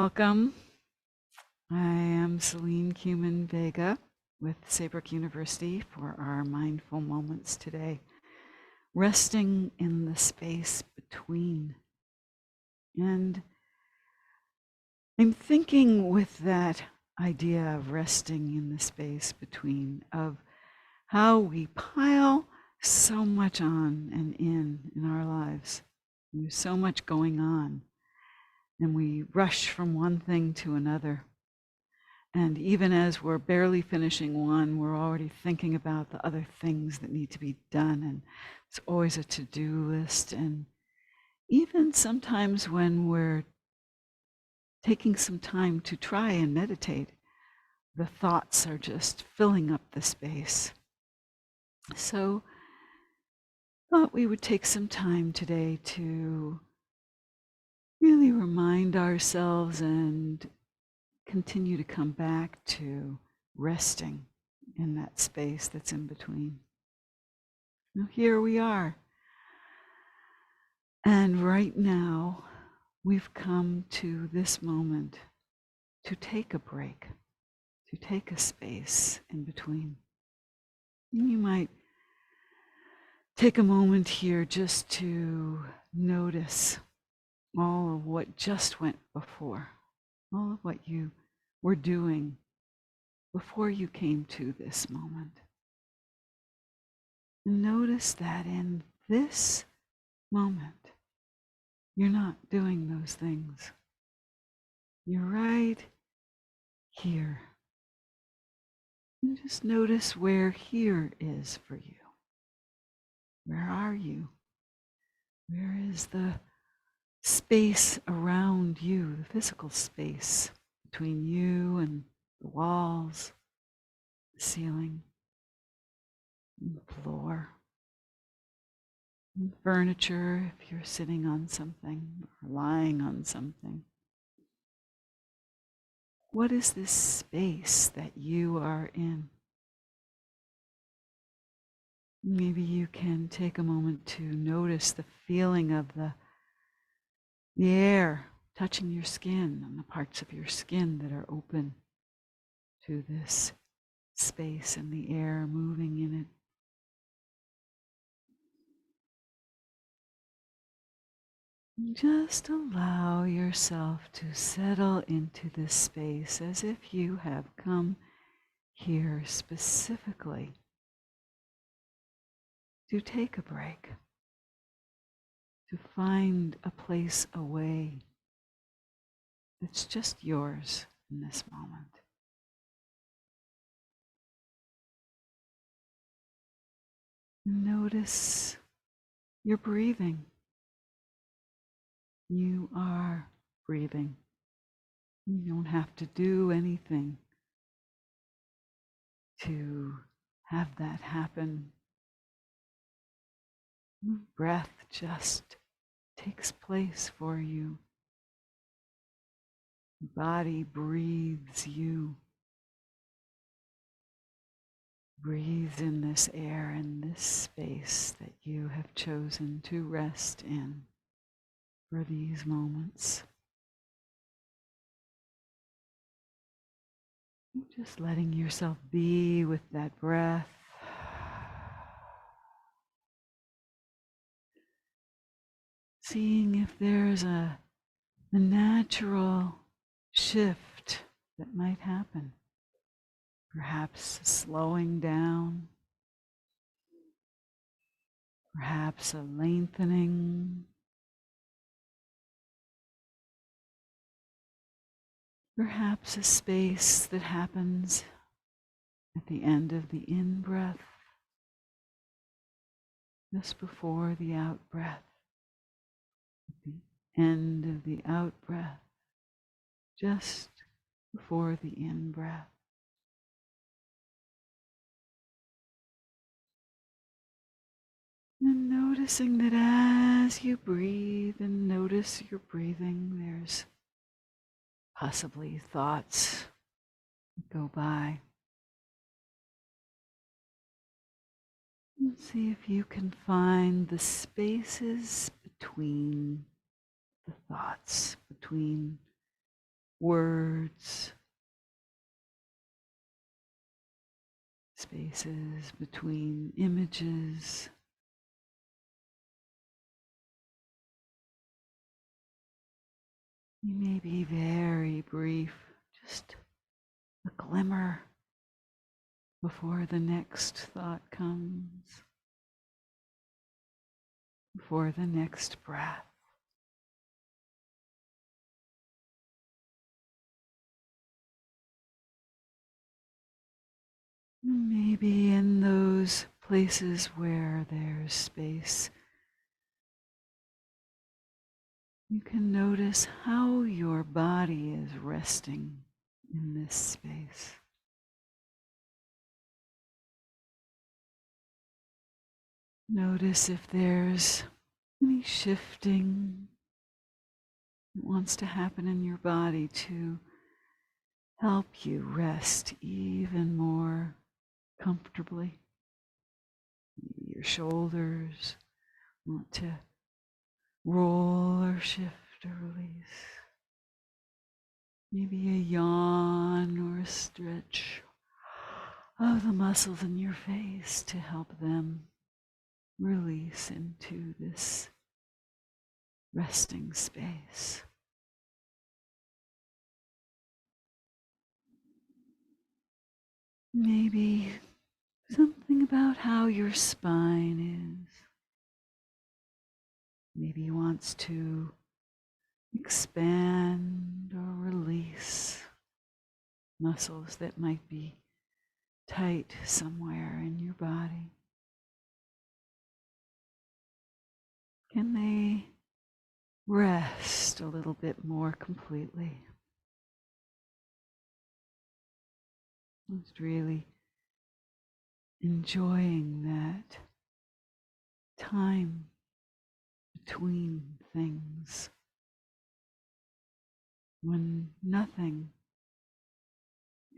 Welcome. I am Selene Kumin Vega with Saybrook University for our mindful moments today. Resting in the space between. And I'm thinking with that idea of resting in the space between, of how we pile so much on and in our lives. There's so much going on, and we rush from one thing to another. And even as we're barely finishing one, we're already thinking about the other things that need to be done. And it's always a to-do list. And even sometimes when we're taking some time to try and meditate, the thoughts are just filling up the space. So I thought we would take some time today to really remind ourselves and continue to come back to resting in that space that's in between. Now, here we are. And right now, we've come to this moment to take a break, to take a space in between. And you might take a moment here just to notice all of what just went before, all of what you were doing before you came to this moment. And notice that in this moment, you're not doing those things. You're right here. And just notice where here is for you. Where are you? Where is the space around you, the physical space between you and the walls, the ceiling, and the floor, and the furniture if you're sitting on something or lying on something? What is this space that you are in? Maybe you can take a moment to notice the feeling of the air touching your skin and the parts of your skin that are open to this space and the air moving in it. Just allow yourself to settle into this space as if you have come here specifically to take a break, to find a place away that's just yours in this moment. Notice your breathing. You are breathing. You don't have to do anything to have that happen. Breath just takes place for you. The body breathes you. Breathe in this air, in this space that you have chosen to rest in for these moments. Just letting yourself be with that breath. Seeing if there's a natural shift that might happen. Perhaps slowing down. Perhaps a lengthening. Perhaps a space that happens at the end of the in-breath, just before the out-breath. At the end of the out-breath, just before the in-breath. And noticing that as you breathe and notice your breathing, there's possibly thoughts that go by. And see if you can find the spaces between the thoughts, between words, spaces between images. You may be very brief, just a glimmer before the next thought comes, before the next breath. Maybe in those places where there's space, you can notice how your body is resting in this space. Notice if there's any shifting that wants to happen in your body to help you rest even more comfortably. Maybe your shoulders want to roll or shift or release. Maybe a yawn or a stretch of the muscles in your face to help them release into this resting space. Maybe something about how your spine is. Maybe he wants to expand or release muscles that might be tight somewhere in your body. Can they rest a little bit more completely? Just really enjoying that time between things when nothing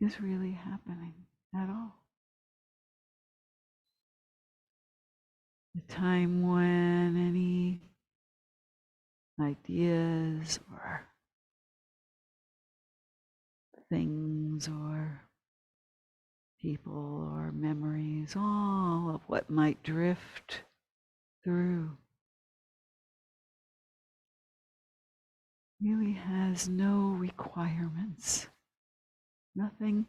is really happening at all. The time when any ideas or things or people or memories, all of what might drift through, really has no requirements, nothing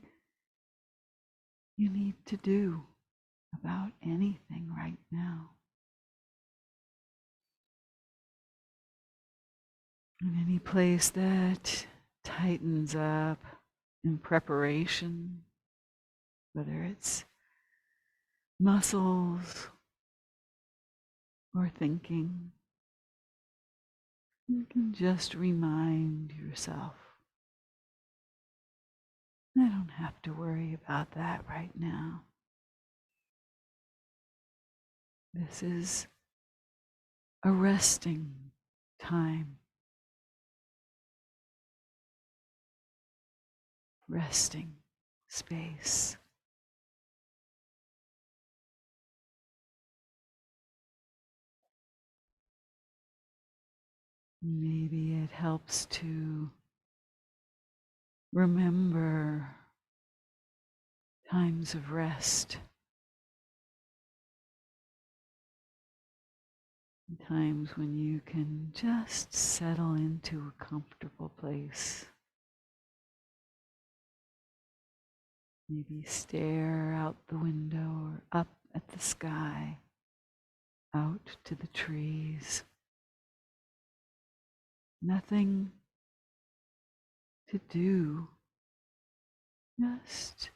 you need to do about anything right now. In any place that tightens up in preparation, whether it's muscles or thinking, you can just remind yourself, I don't have to worry about that right now. This is a resting time, resting space. Maybe it helps to remember times of rest, times when you can just settle into a comfortable place. Maybe stare out the window or up at the sky, out to the trees. Nothing to do, just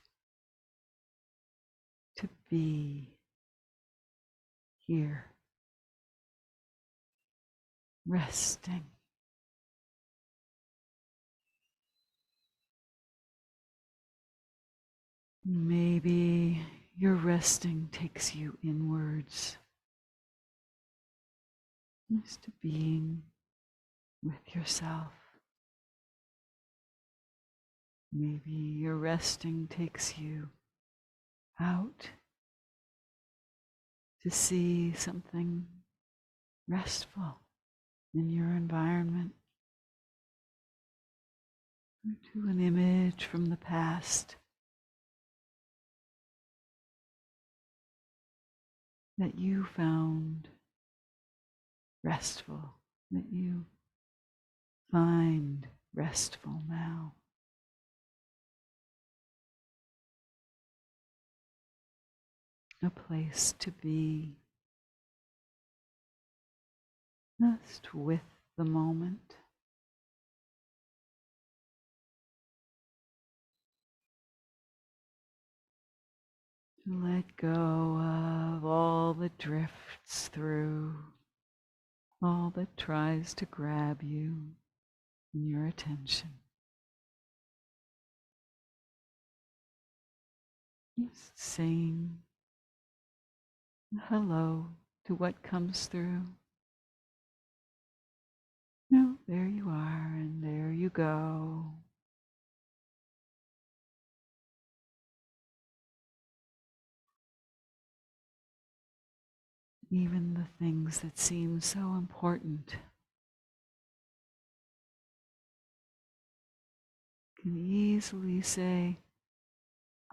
to be here, resting. Maybe your resting takes you inwards, just to being with yourself. Maybe your resting takes you out to see something restful in your environment. or to an image from the past that you found restful, that you find restful now. A place to be just with the moment. To let go of all that drifts through, all that tries to grab you and your attention. Just saying hello to what comes through. No, there you are, and there you go. Even the things that seem so important can easily say,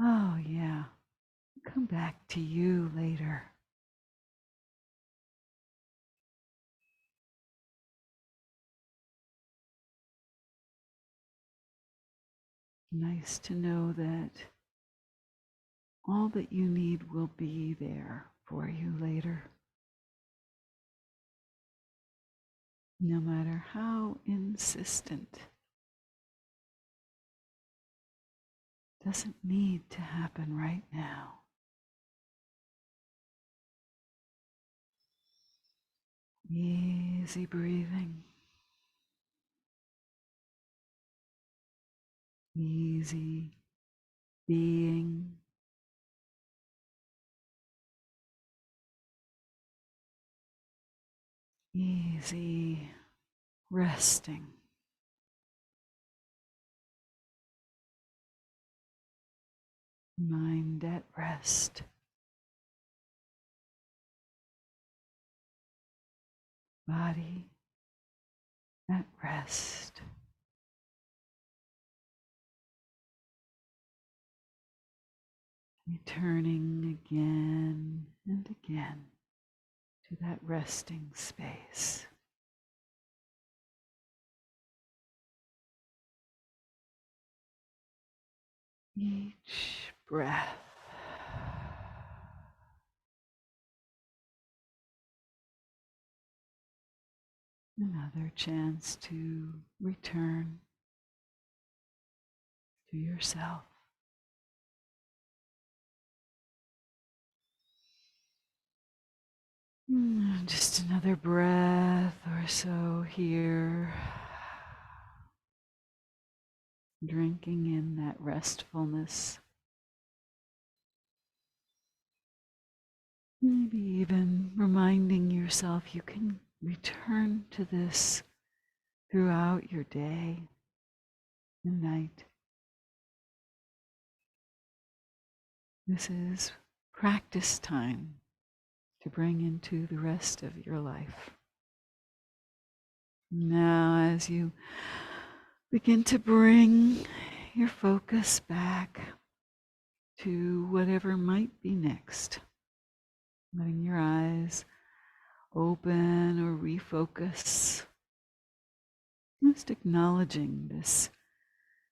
oh yeah, come back to you later. Nice to know that all that you need will be there for you later. No matter how insistent. Doesn't need to happen right now. Easy breathing. Easy being. Easy resting. Mind at rest. Body at rest. Returning again and again to that resting space. Each breath another chance to return to yourself. Just another breath or so here. Drinking in that restfulness. Maybe even reminding yourself you can return to this throughout your day and night. This is practice time to bring into the rest of your life. Now, as you begin to bring your focus back to whatever might be next, letting your eyes open or refocus, just acknowledging this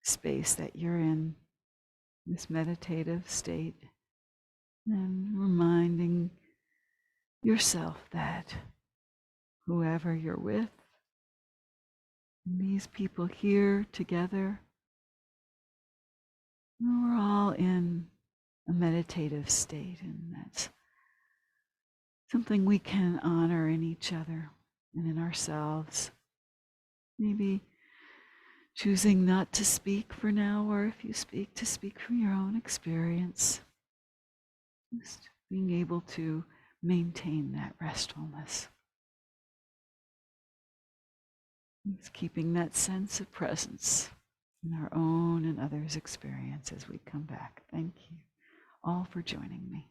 space that you're in, this meditative state, and reminding yourself that whoever you're with, these people here together, we're all in a meditative state, and that's something we can honor in each other and in ourselves. Maybe choosing not to speak for now, or if you speak, to speak from your own experience. Just being able to maintain that restfulness. Just keeping that sense of presence in our own and others' experience as we come back. Thank you all for joining me.